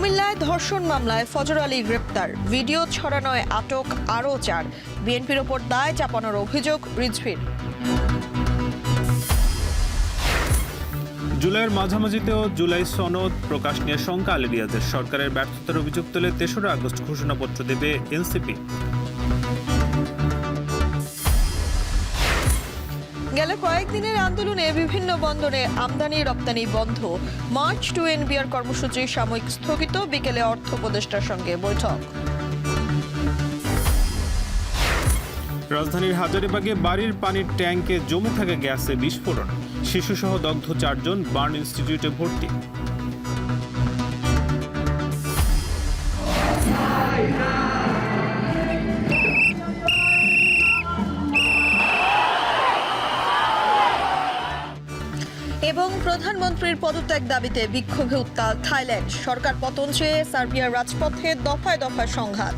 কুমিল্লায় ধর্ষণ মামলায় ফজর আলী গ্রেপ্তার, ভিডিও ছড়ানোয় আটক আরও 4। বিএনপির ওপর দায় চাপানোর অভিযোগ রিজভীর। জুলাইয়ের মাঝামাঝিতেও জুলাই সনদ প্রকাশ নিয়ে শঙ্কা আলী রিয়াজের। সরকারের ব্যর্থতার অভিযোগ তুলে ৩রা আগস্ট ঘোষণাপত্র দেবে এনসিপি। গেল কয়েকদিনের আন্দোলনে বিভিন্ন বন্দরে আমদানি রপ্তানি বন্ধ। মার্চ টু এনবিআর কর্মসূচি সাময়িক স্থগিত। বিকেলে অর্থ উপদেষ্টার সঙ্গে বৈঠক। রাজধানীর হাজারীবাগে বাড়ির পানির ট্যাঙ্কে জমে থাকা গ্যাসে বিস্ফোরণ, শিশুসহ দগ্ধ 4 জন, বার্ন ইনস্টিটিউটে ভর্তি। এবং প্রধানমন্ত্রীর পদত্যাগ দাবিতে বিক্ষোভে উত্তাল থাইল্যান্ড। সরকার পতন চেয়ে সার্বিয়ার রাজপথে দফায় দফায় সংঘাত।